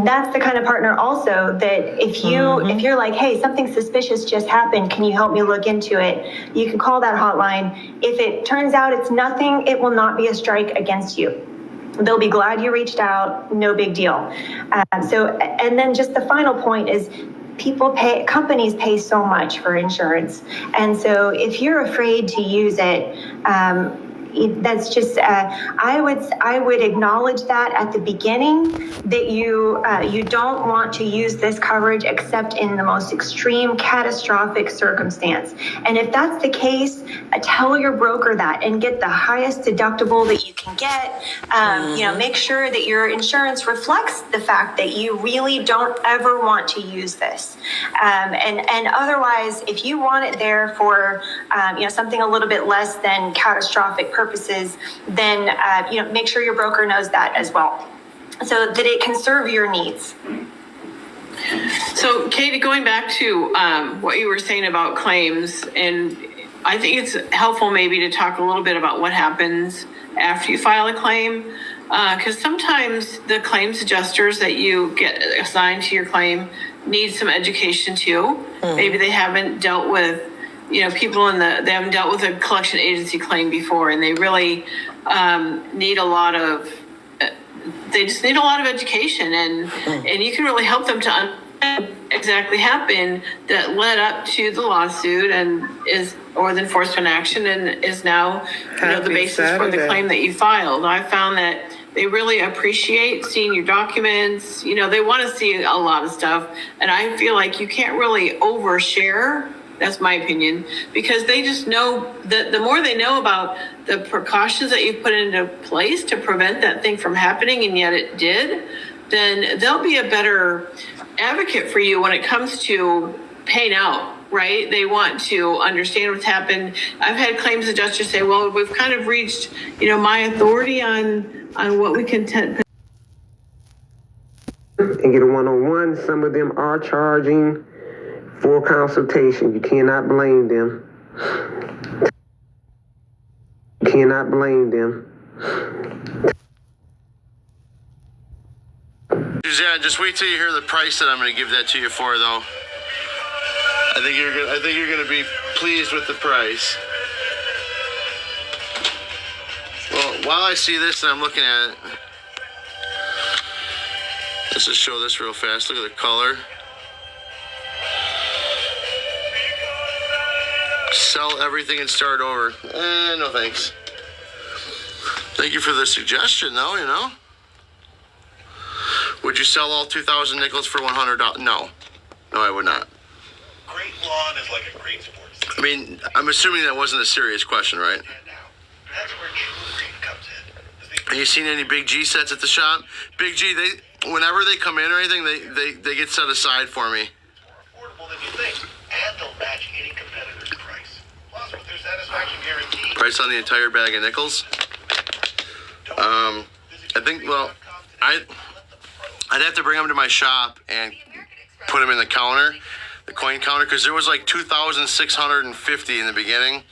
that's the kind of partner also that if you're like, hey, something suspicious just happened, can you help me look into it? You can call that hotline. If it turns out it's nothing, it will not be a strike against you. They'll be glad you reached out. No big deal. And then just the final point is, companies pay so much for insurance. And so if you're afraid to use it, that's just, I would acknowledge that at the beginning, that you don't want to use this coverage except in the most extreme catastrophic circumstance. And if that's the case, tell your broker that and get the highest deductible that you can get. Make sure that your insurance reflects the fact that you really don't ever want to use this. And otherwise, if you want it there for something a little bit less than catastrophic purposes, then make sure your broker knows that as well, so that it can serve your needs. So, Katie, going back to what you were saying about claims, and I think it's helpful maybe to talk a little bit about what happens after you file a claim, because sometimes the claims adjusters that you get assigned to your claim need some education too. Mm-hmm. Maybe they haven't dealt with they haven't dealt with a collection agency claim before, and they really need a lot of education, and you can really help them to understand exactly happened that led up to the lawsuit or the enforcement action, and is now the basis for the claim that you filed. I found that they really appreciate seeing your documents. They want to see a lot of stuff, and I feel like you can't really overshare. That's my opinion, because they just know that the more they know about the precautions that you've put into place to prevent that thing from happening, and yet it did, then they'll be a better advocate for you when it comes to paying out right? They want to understand what's happened. I've had claims adjusters say, well, we've kind of reached, my authority on what we can and get a one-on-one. Some of them are charging for consultation. You cannot blame them. You cannot blame them. Suzanne, just wait till you hear the price that I'm going to give that to you for, though. I think you're going to be pleased with the price. Well, while I see this and I'm looking at it, let's just show this real fast. Look at the color. Sell everything and start over. No thanks. Thank you for the suggestion, though, Would you sell all 2,000 nickels for $100? No, I would not. Great lawn is like a great sports team. I mean, I'm assuming that wasn't a serious question, right? And now, that's where True Green comes in. Have you seen any Big G sets at the shop? Big G, whenever they come in or anything, they get set aside for me. More affordable than you think, and they'll match any competitor's price. Plus, with their satisfaction guarantee. Price on the entire bag of nickels? I think, well, I'd have to bring them to my shop and put them in the coin counter, because there was like 2,650 in the beginning,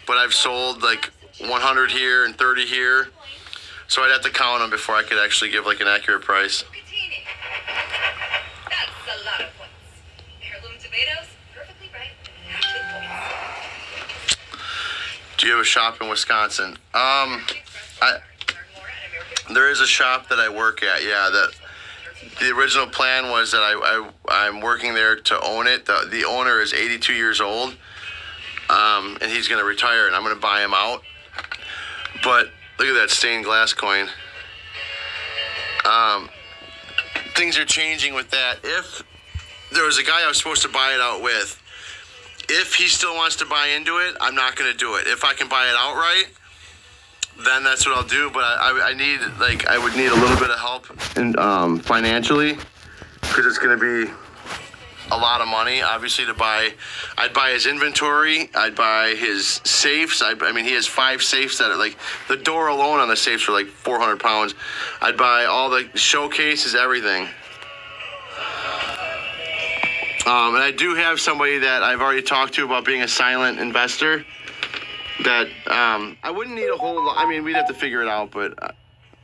but I've sold like 100 here and 30 here, so I'd have to count them before I could actually give like an accurate price. That's a lot of points. Heirloom tomatoes, perfectly right. Good points. Do you have a shop in Wisconsin? There is a shop that I work at, yeah, that the original plan was that I'm working there to own it. The owner is 82 years old, and he's going to retire, and I'm going to buy him out. But look at that stained glass coin. Things are changing with that. If there was a guy I was supposed to buy it out with, if he still wants to buy into it, I'm not going to do it. If I can buy it outright, then that's what I'll do. But I would need a little bit of help and financially, because it's going to be a lot of money, obviously, to buy. I'd buy his inventory. I'd buy his safes. I mean, he has 5 safes that are like, the door alone on the safes are like 400 pounds. I'd buy all the showcases, everything. And I do have somebody that I've already talked to about being a silent investor. That I wouldn't need a whole lot. I mean, we'd have to figure it out, but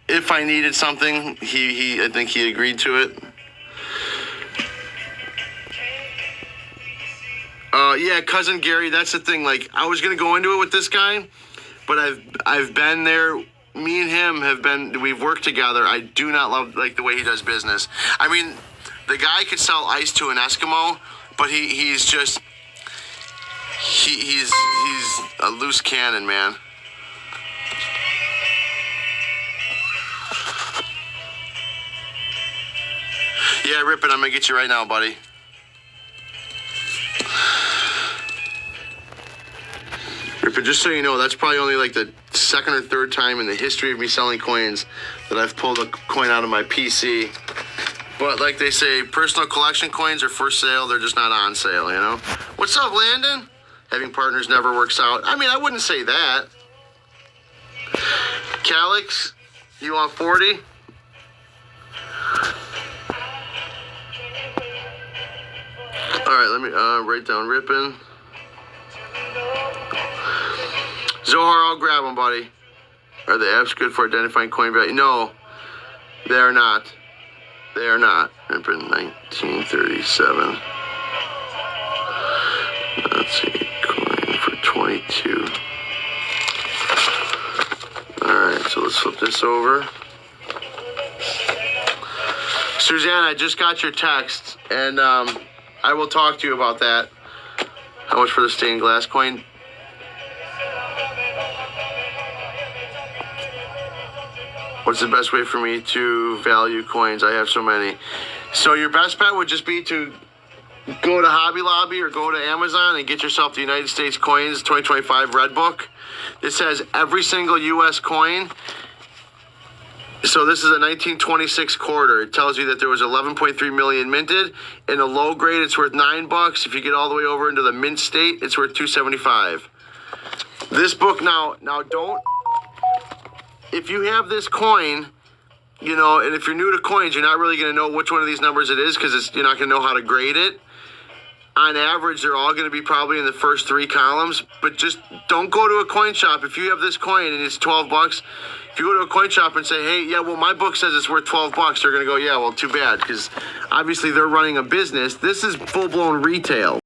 if I needed something, I think he agreed to it. Yeah, cousin Gary, that's the thing. Like, I was gonna go into it with this guy, but I've been there. Me and him we've worked together. I do not love the way he does business. I mean, the guy could sell ice to an Eskimo, but he's just. He's a loose cannon, man. Yeah, Rip it. I'm gonna get you right now, buddy. Rip it, just so you know, that's probably only like the second or third time in the history of me selling coins that I've pulled a coin out of my PC. But like they say, personal collection coins are for sale. They're just not on sale, What's up, Landon? Having partners never works out. I mean, I wouldn't say that. Calix, you want 40? All right, let me write down Rippin'. Zohar, I'll grab them, buddy. Are the apps good for identifying coin value? No, they are not. They are not. Rippin' 1937. Let's see. 22. Alright, so let's flip this over. Suzanne, I just got your text, and I will talk to you about that. How much for the stained glass coin? What's the best way for me to value coins? I have so many. So your best bet would just be to go to Hobby Lobby or go to Amazon and get yourself the United States Coins 2025 Red Book. This has every single U.S. coin So this is a 1926 quarter. It tells you that there was 11.3 million minted. In a low grade, it's worth $9. If you get all the way over into the mint state, it's worth $2.75. This book now don't. If you have this coin, you know, and if you're new to coins, you're not really going to know which one of these numbers it is because you're not going to know how to grade it. On average, they're all going to be probably in the first 3 columns. But just don't go to a coin shop. If you have this coin and it's $12, if you go to a coin shop and say, hey, yeah, well, my book says it's worth $12, they're going to go, yeah, well, too bad, because obviously they're running a business. This is full-blown retail.